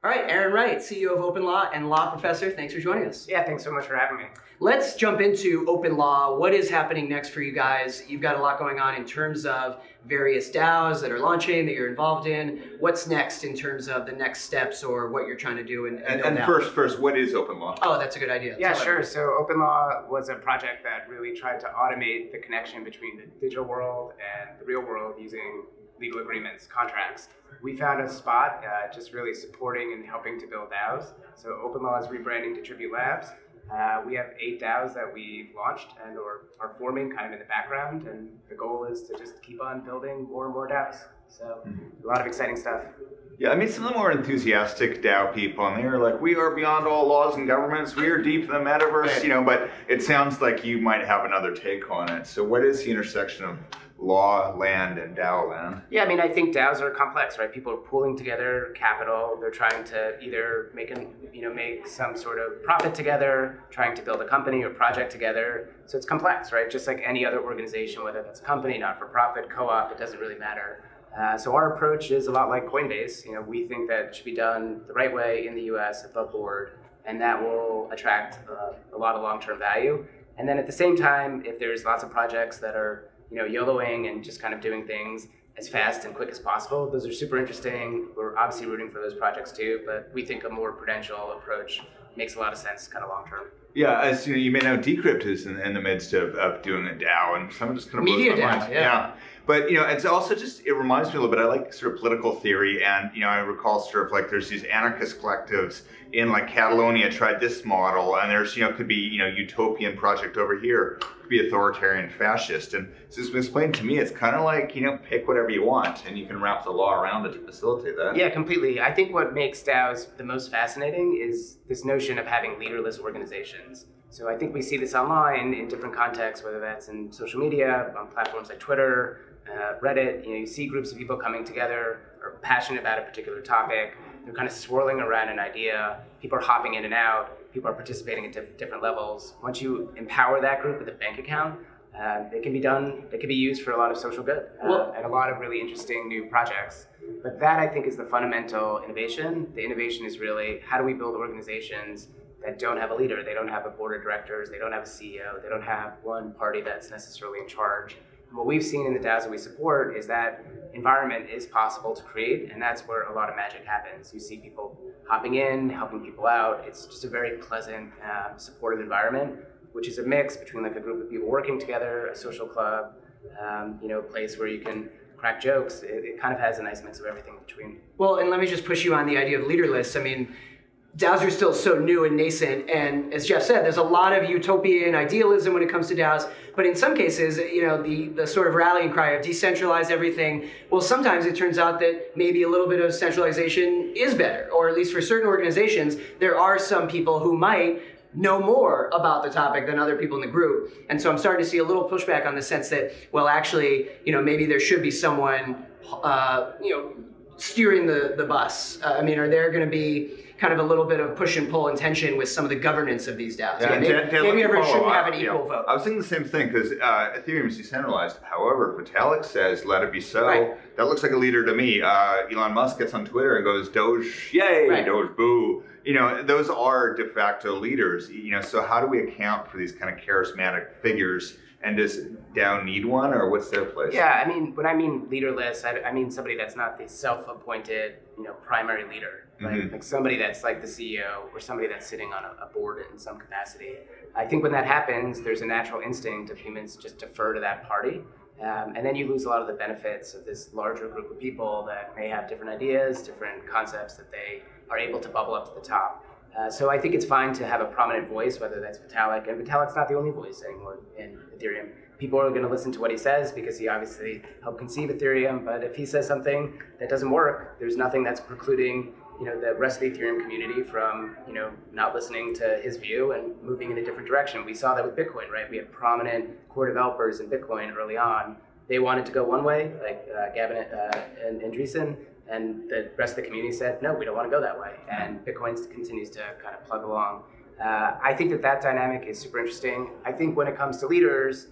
All right, Aaron Wright, CEO of OpenLaw and law professor. Thanks for joining us. Yeah, thanks so much for having me. Let's jump into OpenLaw. What is happening next for you guys? You've got a lot going on in terms of various DAOs that are launching, that you're involved in. What's next in terms of the next steps or what you're trying to do? And first, what is OpenLaw? Oh, that's a good idea. Yeah, sure. So OpenLaw was a project that really tried to automate the connection between the digital world and the real world using legal agreements, contracts. We found a spot just really supporting and helping to build DAOs. So OpenLaw is rebranding Decrypting Labs. We have 8 DAOs that we've launched and or are forming kind of in the background, and the goal is to just keep on building more and more DAOs. So a lot of exciting stuff. Yeah, I meet some of the more enthusiastic DAO people, and they're like, we are beyond all laws and governments, we are deep in the metaverse, but it sounds like you might have another take on it. So what is the intersection of law land and DAO land? Yeah, I think DAOs are complex, right? People are pooling together capital. They're trying to either make some sort of profit together, trying to build a company or project together. So it's complex, right? Just like any other organization, whether that's a company, not-for-profit, co-op, it doesn't really matter. So our approach is a lot like Coinbase. We think that it should be done the right way in the US, above board, and that will attract a lot of long-term value. And then at the same time, if there's lots of projects that are YOLOing and just kind of doing things as fast and quick as possible, those are super interesting. We're obviously rooting for those projects too, but we think a more prudential approach makes a lot of sense kind of long term. Yeah, as you may know, Decrypt is in the midst of doing a DAO, and some just kind of Media blows my DAO, mind. yeah. But it's also it reminds me a little bit. I like sort of political theory, and I recall sort of like there's these anarchist collectives in like Catalonia tried this model, and there's could be utopian project over here, could be authoritarian fascist, and so it's been explained to me it's kind of like pick whatever you want, and you can wrap the law around it to facilitate that. Yeah, completely. I think what makes DAOs the most fascinating is this notion of having leaderless organizations. So I think we see this online in different contexts, whether that's in social media, on platforms like Twitter, Reddit. You see groups of people coming together, are passionate about a particular topic. They're kind of swirling around an idea. People are hopping in and out. People are participating at different levels. Once you empower that group with a bank account, it can be used for a lot of social good and a lot of really interesting new projects. But that, I think, is the fundamental innovation. The innovation is really, how do we build organizations that don't have a leader? They don't have a board of directors. They don't have a CEO. They don't have one party that's necessarily in charge. And what we've seen in the DAOs that we support is that environment is possible to create, and that's where a lot of magic happens. You see people hopping in, helping people out. It's just a very pleasant, supportive environment, which is a mix between like a group of people working together, a social club, a place where you can crack jokes. It kind of has a nice mix of everything in between. Well, and let me just push you on the idea of leaderless. DAOs are still so new and nascent, and as Jeff said, there's a lot of utopian idealism when it comes to DAOs, but in some cases, the sort of rallying cry of decentralize everything, well, sometimes it turns out that maybe a little bit of centralization is better, or at least for certain organizations, there are some people who might know more about the topic than other people in the group. And so I'm starting to see a little pushback on the sense that, well, actually, maybe there should be someone, steering the bus. Are there going to be kind of a little bit of push and pull and tension with some of the governance of these DAOs? Yeah, maybe everyone shouldn't have an equal vote. I was thinking the same thing because Ethereum is decentralized. However, Vitalik says, let it be so. Right. That looks like a leader to me. Elon Musk gets on Twitter and goes, Doge, yay, right. Doge, boo. Those are de facto leaders. So how do we account for these kind of charismatic figures? And does DAO need one, or what's their place? Yeah, when I mean leaderless, I mean somebody that's not the self-appointed, primary leader. Like somebody that's like the CEO or somebody that's sitting on a board in some capacity. I think when that happens, there's a natural instinct of humans just defer to that party. And then you lose a lot of the benefits of this larger group of people that may have different ideas, different concepts that they are able to bubble up to the top. So I think it's fine to have a prominent voice, whether that's Vitalik, and Vitalik's not the only voice anymore in Ethereum. People are going to listen to what he says because he obviously helped conceive Ethereum, but if he says something that doesn't work, there's nothing that's precluding the rest of the Ethereum community from not listening to his view and moving in a different direction. We saw that with Bitcoin, right? We had prominent core developers in Bitcoin early on. They wanted to go one way, like Gavin and Andreessen, and the rest of the community said, no, we don't want to go that way. And Bitcoin continues to kind of plug along. I think that dynamic is super interesting. I think when it comes to leaders,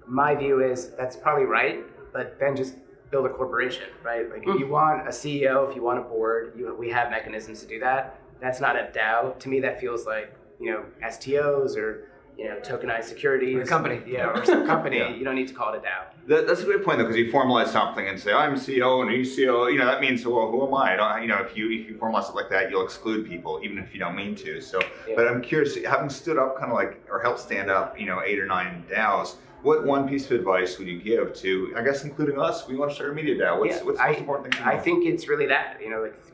my view is that's probably right, but then just build a corporation, right? Like if you want a CEO, if you want a board, we have mechanisms to do that. That's not a DAO. To me, that feels like, STOs or, tokenized securities. Or a company. Yeah, or some company. Yeah. You don't need to call it a DAO. That's a great point, though, because you formalize something and say, I'm CEO and he's CEO. That means, well, who am I? If you formalize it like that, you'll exclude people, even if you don't mean to. So, Yeah. But I'm curious, having stood up or helped stand up, 8 or 9 DAOs, what one piece of advice would you give to, I guess, including us? We want to start a media DAO. What's the most important thing to know? I think it's really that,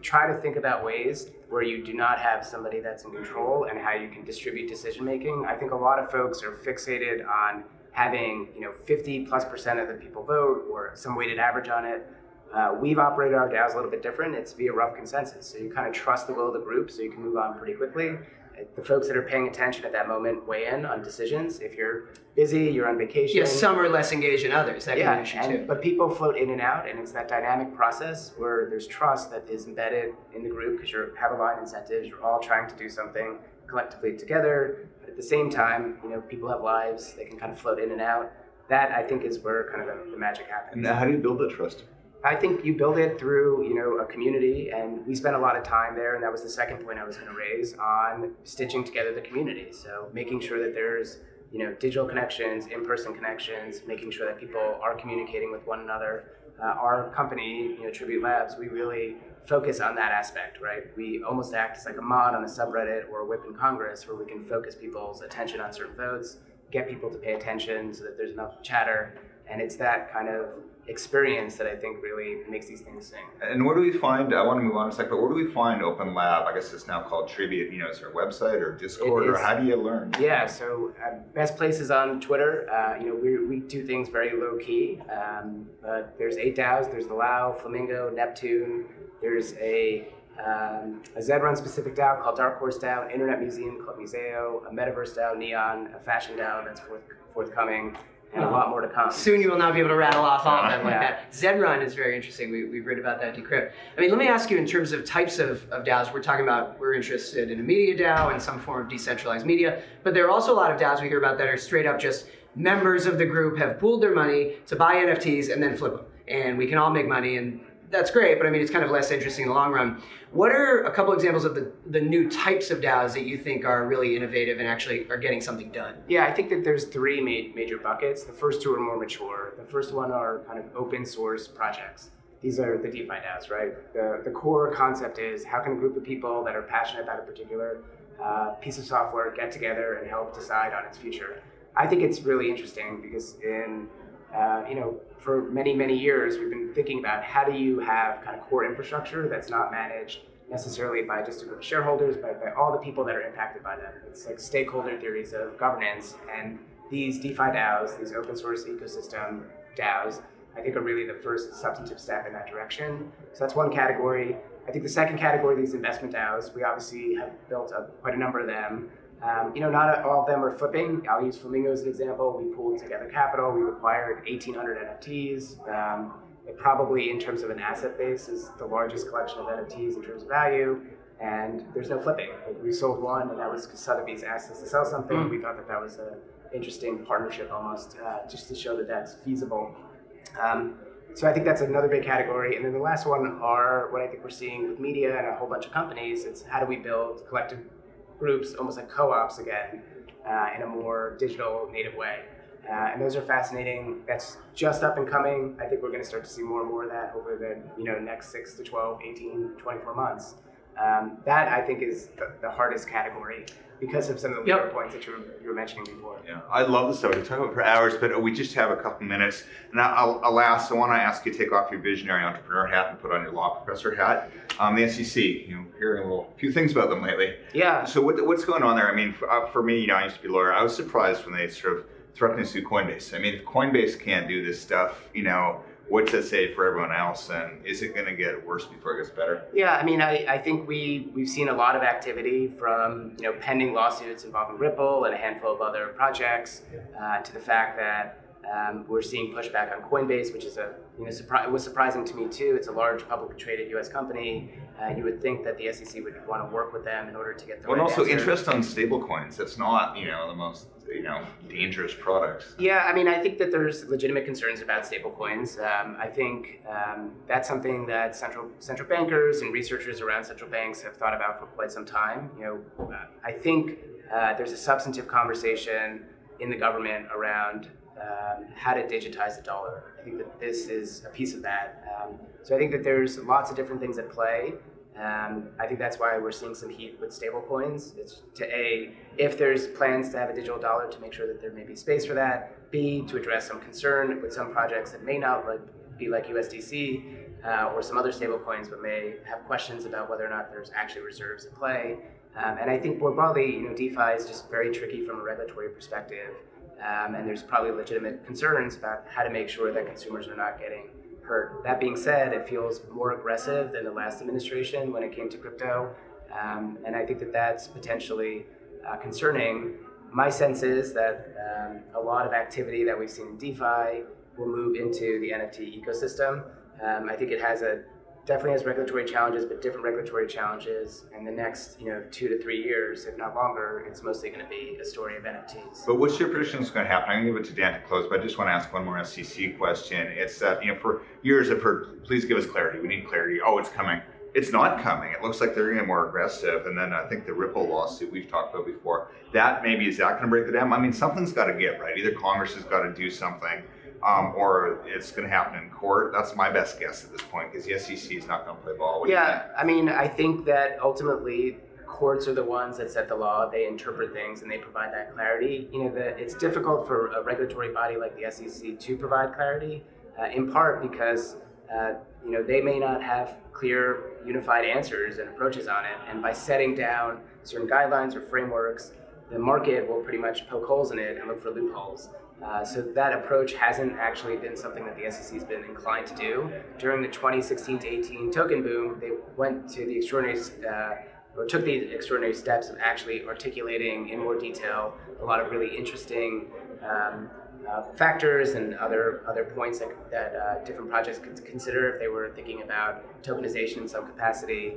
try to think about ways where you do not have somebody that's in control and how you can distribute decision making. I think a lot of folks are fixated on having 50+% of the people vote or some weighted average on it. We've operated our DAOs a little bit different. It's via rough consensus. So you kind of trust the will of the group so you can move on pretty quickly. The folks that are paying attention at that moment weigh in on decisions. If you're busy, you're on vacation. Yes, some are less engaged than others. That can be an issue too. But people float in and out, and it's that dynamic process where there's trust that is embedded in the group because you have aligned incentives. You're all trying to do something collectively together. But at the same time, people have lives. They can kind of float in and out. That, I think, is where kind of the magic happens. And how do you build that trust? I think you build it through, a community, and we spent a lot of time there, and that was the second point I was going to raise on stitching together the community. So making sure that there's, digital connections, in-person connections, making sure that people are communicating with one another. Our company, Tribute Labs, we really focus on that aspect, right? We almost act as like a mod on a subreddit or a whip in Congress where we can focus people's attention on certain votes, get people to pay attention so that there's enough chatter, and it's that kind of experience that I think really makes these things sing. And where do we find, I want to move on a sec, but where do we find Open Lab? I guess it's now called Tribute. Is there a website or Discord, or how do you learn? Yeah, so best place is on Twitter. We do things very low key, but there's 8 DAOs. There's the Lao, Flamingo, Neptune. There's a Zedrun specific DAO called Dark Horse DAO, an Internet Museum called Museo, a Metaverse DAO, Neon, a fashion DAO that's forthcoming, and a lot more to come. Soon you will not be able to rattle off all of them like that. Zedrun is very interesting. We've read about that at Decrypt. Let me ask you in terms of types of DAOs, we're interested in a media DAO and some form of decentralized media, but there are also a lot of DAOs we hear about that are straight up just members of the group have pooled their money to buy NFTs and then flip them. And we can all make money, and that's great, but it's kind of less interesting in the long run. What are a couple examples of the new types of DAOs that you think are really innovative and actually are getting something done? Yeah, I think that there's 3 major buckets. The first 2 are more mature. The first one are kind of open source projects. These are the DeFi DAOs, right? The core concept is how can a group of people that are passionate about a particular piece of software get together and help decide on its future. I think it's really interesting because for many, many years, we've been thinking about how do you have kind of core infrastructure that's not managed necessarily by just a group of shareholders, but by all the people that are impacted by that. It's like stakeholder theories of governance, and these DeFi DAOs, these open source ecosystem DAOs, I think are really the first substantive step in that direction. So that's one category. I think the second category, these investment DAOs, we obviously have built up quite a number of them. Not all of them are flipping. I'll use Flamingo as an example. We pooled together capital. We've acquired 1,800 NFTs. It probably, in terms of an asset base, is the largest collection of NFTs in terms of value. And there's no flipping. We sold one, and that was Sotheby's asked us to sell something. We thought that was an interesting partnership almost, just to show that that's feasible. So I think that's another big category. And then the last one are what I think we're seeing with media and a whole bunch of companies. It's how do we build collective groups, almost like co-ops again, in a more digital native way. And those are fascinating. That's just up and coming. I think we're going to start to see more and more of that over the next 6 to 12, 18, 24 months. That I think is the hardest category because of some of the leader points that you were mentioning before. Yeah, I love this stuff. We could talk about it for hours, but we just have a couple minutes. And I want to ask you to take off your visionary entrepreneur hat and put on your law professor hat. The SEC, hearing a few things about them lately. Yeah. So what's going on there? For me, I used to be a lawyer. I was surprised when they sort of threatened to sue Coinbase. If Coinbase can't do this stuff, what's that say for everyone else? And is it going to get worse before it gets better? Yeah, I think we've seen a lot of activity from pending lawsuits involving Ripple and a handful of other projects to the fact that we're seeing pushback on Coinbase, which is it was surprising to me too. It's a large publicly traded U.S. company. You would think that the SEC would want to work with them in order to get the right also answer. interest on stable coins. That's not the most dangerous products. Yeah, I mean, I think that there's legitimate concerns about stablecoins. I think that's something that central bankers and researchers around central banks have thought about for quite some time. I think there's a substantive conversation in the government around how to digitize the dollar. I think that this is a piece of that. So I think that there's lots of different things at play. I think that's why we're seeing some heat with stablecoins. It's if there's plans to have a digital dollar, to make sure that there may be space for that. B, to address some concern with some projects that may not be like USDC or some other stablecoins, but may have questions about whether or not there's actually reserves at play. And I think more broadly, DeFi is just very tricky from a regulatory perspective. And there's probably legitimate concerns about how to make sure that consumers are not getting hurt. That being said, it feels more aggressive than the last administration when it came to crypto. And I think that that's potentially concerning. My sense is that a lot of activity that we've seen in DeFi will move into the NFT ecosystem. I think it definitely has regulatory challenges, but different regulatory challenges. In the next 2 to 3 years, if not longer, it's mostly going to be a story of NFTs. But what's your prediction is going to happen? I'm going to give it to Dan to close, but I just want to ask one more SEC question. It's that, for years I've heard, please give us clarity. We need clarity. Oh, it's coming. It's not coming. It looks like they're going to get more aggressive. And then I think the Ripple lawsuit we've talked about before, is that going to break the dam? I mean, something's got to give, right? Either Congress has got to do something, or it's going to happen in court. That's my best guess at this point, because the SEC is not going to play ball. What do you think? I mean, I think that ultimately courts are the ones that set the law. They interpret things and they provide that clarity. It's difficult for a regulatory body like the SEC to provide clarity, in part because they may not have clear, unified answers and approaches on it. And by setting down certain guidelines or frameworks, the market will pretty much poke holes in it and look for loopholes. So that approach hasn't actually been something that the SEC has been inclined to do. During the 2016 to 18 token boom, they went to the took the extraordinary steps of actually articulating in more detail a lot of really interesting factors and other points that different projects could consider if they were thinking about tokenization in some capacity.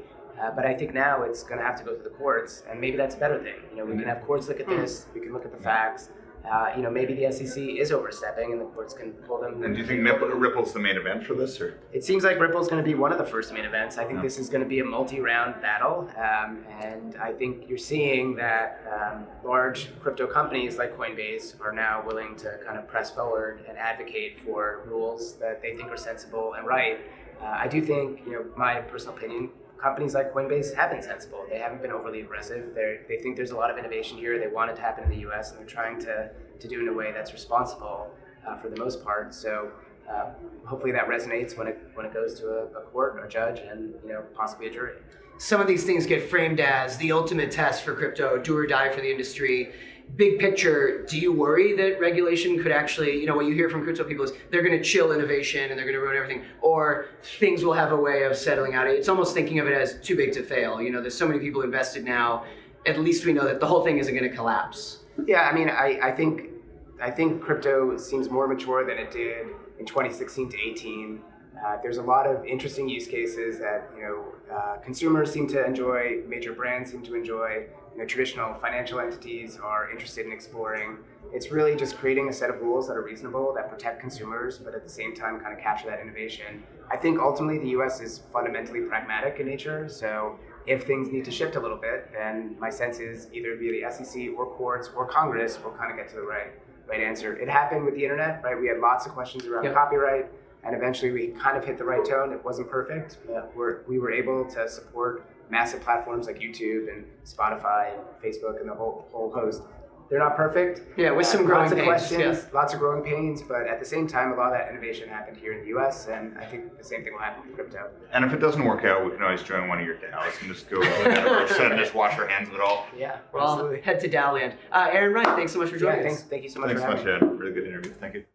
But I think now it's going to have to go through the courts, and maybe that's a better thing. We can have courts look at this, we can look at the facts. Maybe the SEC is overstepping and the courts can pull them. And do you think Ripple's the main event for this? Or? It seems like Ripple's going to be one of the first main events. I think this is going to be a multi-round battle. And I think you're seeing that large crypto companies like Coinbase are now willing to kind of press forward and advocate for rules that they think are sensible and right. I do think, my personal opinion, companies like Coinbase have been sensible. They haven't been overly aggressive. They think there's a lot of innovation here. They want it to happen in the US, and they're trying to do it in a way that's responsible for the most part. So hopefully that resonates when it goes to a court, a judge, and possibly a jury. Some of these things get framed as the ultimate test for crypto, do or die for the industry. Big picture, do you worry that regulation could actually, what you hear from crypto people is they're going to chill innovation and they're going to ruin everything, or things will have a way of settling out? It's almost thinking of it as too big to fail. There's so many people invested now. At least we know that the whole thing isn't going to collapse. Yeah, I mean, I think crypto seems more mature than it did in 2016 to 18. There's a lot of interesting use cases that consumers seem to enjoy, major brands seem to enjoy. Traditional financial entities are interested in exploring. It's really just creating a set of rules that are reasonable, that protect consumers, but at the same time kind of capture that innovation. I think ultimately the US is fundamentally pragmatic in nature, so if things need to shift a little bit, then my sense is either via the SEC or courts or Congress will kind of get to the right answer. It happened with the internet, right? We had lots of questions around copyright, and eventually we kind of hit the right tone. It wasn't perfect, but we were able to support massive platforms like YouTube and Spotify and Facebook and the whole host. They're not perfect. Yeah, with some growing pains. Lots of questions, lots of growing pains, but at the same time, a lot of that innovation happened here in the US, and I think the same thing will happen with crypto. And if it doesn't work out, we can always join one of your DAOs and just go to the metaverse and just wash our hands of it all. Yeah, well, head to DAO land. Aaron Wright, thanks so much for joining us. Thank you so much Thanks for having me. Ed. Really good interview. Thank you.